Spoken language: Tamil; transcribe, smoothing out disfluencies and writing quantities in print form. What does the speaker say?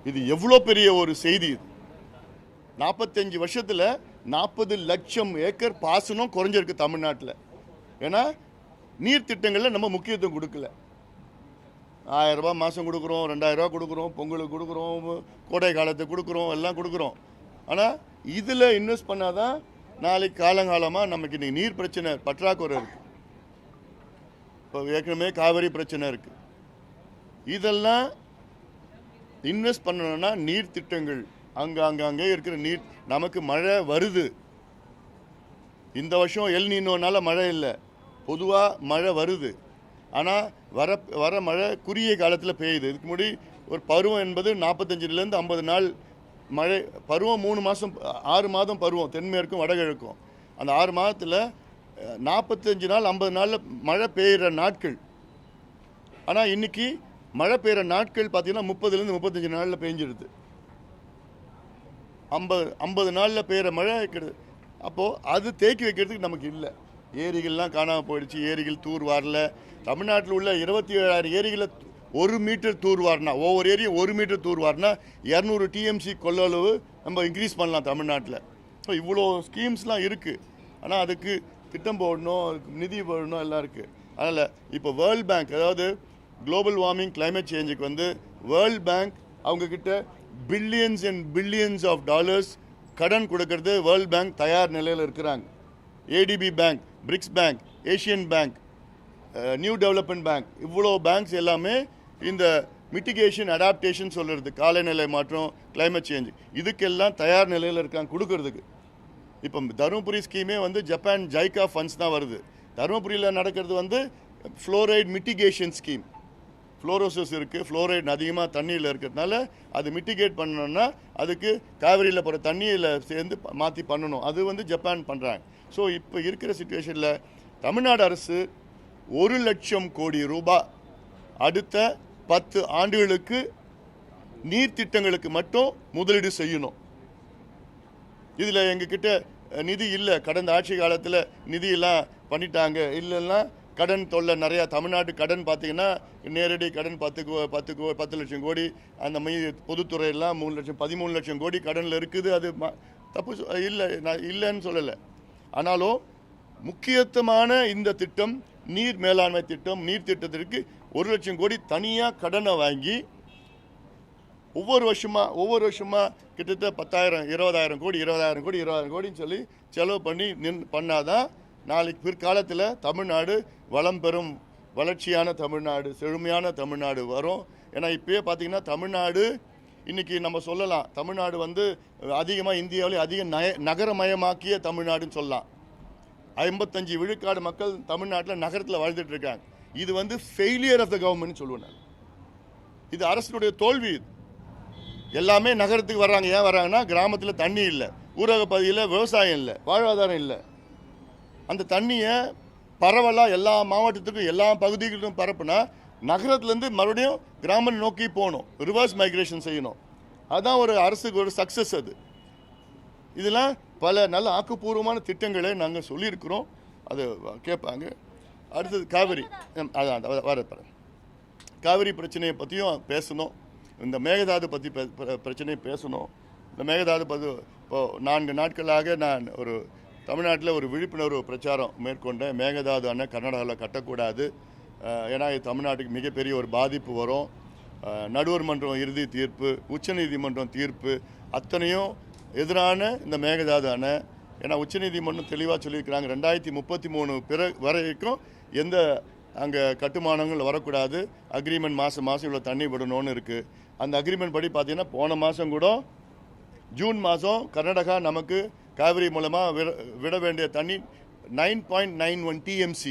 இது எவ்வளோ பெரிய ஒரு செய்தி. 45 வருஷத்தில் 40 லட்சம் ஏக்கர் பாசனம் குறைஞ்சிருக்கு தமிழ்நாட்டில். ஏன்னா நீர் திட்டங்களில் நம்ம முக்கியத்துவம் கொடுக்கல. 1000 ரூபாய் மாதம் கொடுக்குறோம், 2000 ரூபா கொடுக்குறோம், பொங்கலுக்கு கொடுக்குறோம், கோடை காலத்துக்கு கொடுக்குறோம், எல்லாம் கொடுக்குறோம். ஆனால் இதில் இன்வெஸ்ட் பண்ணாதான் நாளைக்கு காலங்காலமாக நமக்கு இன்றைக்கி நீர் பிரச்சனை பற்றாக்குறை இருக்குது. இப்போ ஏற்கனவே காவிரி பிரச்சனை இருக்குது. இதெல்லாம் இன்வெஸ்ட் பண்ணணும்னா நீர் திட்டங்கள் அங்கே இருக்கிற நீர். நமக்கு மழை வருது. இந்த வருஷம் எல் நீனோனால மழை இல்லை, பொதுவாக மழை வருது. ஆனால் வர மழை குறுகிய காலத்தில் பெய்யுது. இதுக்கு முன்னாடி ஒரு பருவம் என்பது 45லேருந்து 50 நாள் மழை பருவம். 3 மாதம் 6 மாதம் பருவம் தென்மேற்கும் வடகிழக்கும். அந்த 6 மாதத்தில் 45 நாள் 50 நாளில் மழை பெய்கிற நாட்கள். ஆனால் இன்றைக்கி மழை பெய்கிற நாட்கள் பார்த்திங்கன்னா 30லேருந்து 35 நாளில் பெஞ்சிடுது. 50 நாளில் பெய்கிற மழை கிடையாது. அப்போது அது தேக்கி வைக்கிறதுக்கு நமக்கு இல்லை. ஏரிகள்லாம் காணாமல் போயிடுச்சு. ஏரிகள் தூர் வாரல. தமிழ்நாட்டில் உள்ள 27,000 ஏரிகளை 1 மீட்டர் தூர் வாரினா, ஒவ்வொரு ஏரியும் 1 மீட்டர் தூர் வாரினா 200 டிஎம்சி கொள்ளளவு நம்ம இன்க்ரீஸ் பண்ணலாம் தமிழ்நாட்டில். ஸோ இவ்வளோ ஸ்கீம்ஸ்லாம் இருக்குது. ஆனால் அதுக்கு திட்டம் போடணும், அதுக்கு நிதி போடணும், எல்லாம் இருக்குது. அதனால் இப்போ வேர்ல்ட் பேங்க், அதாவது குளோபல் வார்மிங் கிளைமேட் சேஞ்சுக்கு வந்து வேர்ல்ட் பேங்க் அவங்கக்கிட்ட billions and billions of dollars கடன் கொடுக்கறது வேர்ல்ட் பேங்க் தயார் நிலையில் இருக்கிறாங்க. ADB bank, BRICS bank, Asian bank, new development bank, இவ்வளோ பேங்க்ஸ் எல்லாமே இந்த மிட்டிகேஷன் அடாப்டேஷன் சொல்கிறது, காலநிலை மாற்றம், கிளைமேட் சேஞ்ச், இதுக்கெல்லாம் தயார் நிலையில் இருக்காங்க கொடுக்கறதுக்கு. இப்போ தருமபுரி ஸ்கீமே வந்து ஜப்பான் ஜைகா ஃபண்ட்ஸ் தான் வருது. தருமபுரியில் நடக்கிறது வந்து ஃப்ளோரைட் மிட்டிகேஷன் ஸ்கீம். ஃப்ளோரோசிஸ் இருக்குது, ஃப்ளோரைட் அதிகமாக தண்ணியில் இருக்கிறதுனால அது மிட்டிகேட் பண்ணணும்னா அதுக்கு காவிரியில் போகிற தண்ணியில் சேர்ந்து மாற்றி பண்ணணும். அது வந்து ஜப்பான் பண்ணுறாங்க. ஸோ இப்போ இருக்கிற சிச்சுவேஷனில் தமிழ்நாடு அரசு 1 லட்சம் கோடி ரூபாய் அடுத்த 10 ஆண்டுகளுக்கு நீர் திட்டங்களுக்கு மட்டும் முதலீடு செய்யணும். இதில் எங்ககிட்ட நிதி இல்லை. கடந்த ஆட்சி காலத்தில் நிதியெல்லாம் பண்ணிட்டாங்க. இல்லைன்னா கடன் தொல்லை நிறையா. தமிழ்நாட்டு கடன் பார்த்திங்கன்னா நேரடி கடன் 10 லட்சம் கோடி, அந்த பொதுத்துறையெல்லாம் 3 லட்சம் 13 லட்சம் கோடி கடனில் இருக்குது. அது தப்பு இல்லை, நான் இல்லைன்னு சொல்லலை. ஆனாலும் முக்கியத்துவமான இந்த திட்டம் நீர் மேலாண்மை திட்டம், நீர் திட்டத்திற்கு 1 லட்சம் கோடி தனியாக கடனை வாங்கி ஒவ்வொரு வருஷமாக கிட்டத்தட்ட 10,000 20,000 கோடி 20,000 கோடி 20,000 கோடின்னு சொல்லி செலவு பண்ணி பண்ணாதான் நாளைக்கு பிற்காலத்தில் தமிழ்நாடு வளம் பெறும், வளர்ச்சியான தமிழ்நாடு, செழுமையான தமிழ்நாடு வரும். ஏன்னா இப்போயே பார்த்திங்கன்னா தமிழ்நாடு இன்றைக்கி நம்ம சொல்லலாம், தமிழ்நாடு வந்து அதிகமாக இந்தியாவிலே அதிக நகரமயமாக்கிய தமிழ்நாடுன்னு சொல்லலாம். 55 விழுக்காடு மக்கள் தமிழ்நாட்டில் நகரத்தில் வாழ்ந்துட்டு இருக்காங்க. இது வந்து ஃபெயிலியர் ஆஃப் த கவர்மெண்ட் சொல்லுவேன் நான். இது அரசினுடைய தோல்வி. இது எல்லாமே நகரத்துக்கு வர்றாங்க. ஏன் வர்றாங்கன்னா கிராமத்தில் தண்ணி இல்லை, ஊரக பகுதியில் விவசாயம் இல்லை, வாழ்வாதாரம் இல்லை. அந்த தண்ணியை பரவலாக எல்லா மாவட்டத்துக்கும் எல்லா பகுதிகளுக்கும் பரப்புனா நகரத்துலேருந்து மறுபடியும் கிராமம் நோக்கி போகணும், ரிவர்ஸ் மைக்ரேஷன் செய்யணும். அதுதான் ஒரு அரசுக்கு ஒரு சக்ஸஸ். அது இதெல்லாம் பல நல்ல ஆக்கப்பூர்வமான திட்டங்களை நாங்கள் சொல்லியிருக்கிறோம். அது கேட்பாங்க. அடுத்தது காவிரி, அதான் வரப்போகிறேன். காவிரி பிரச்சனையை பற்றியும் பேசணும். இந்த மேகதாது பற்றி பிரச்சனையை பேசணும். இந்த மேகதாது பற்றி இப்போது 4 நாட்களாக நான் ஒரு தமிழ்நாட்டில் ஒரு விழிப்புணர்வு பிரச்சாரம் மேற்கொண்டேன். மேகதாது அணை கர்நாடகாவில் கட்டக்கூடாது. ஏன்னா இது தமிழ்நாட்டுக்கு மிகப்பெரிய ஒரு பாதிப்பு வரும். நடுவர் மன்றம் இறுதி தீர்ப்பு, உச்சநீதிமன்றம் தீர்ப்பு அத்தனையும் எதிரான இந்த மேகதாது அணை. ஏன்னா உச்சநீதிமன்றம் தெளிவாக சொல்லியிருக்கிறாங்க 2033 வரைக்கும் எந்த அங்கே கட்டுமானங்கள் வரக்கூடாது. அக்ரிமெண்ட் மாதம் இவ்வளோ தண்ணி விடணும்னு இருக்குது. அந்த அக்ரிமெண்ட் படி பார்த்தீங்கன்னா போன மாதம் கூட ஜூன் மாதம் கர்நாடகா நமக்கு காவிரி மூலமாக விட வேண்டிய தண்ணி 9.91 TMC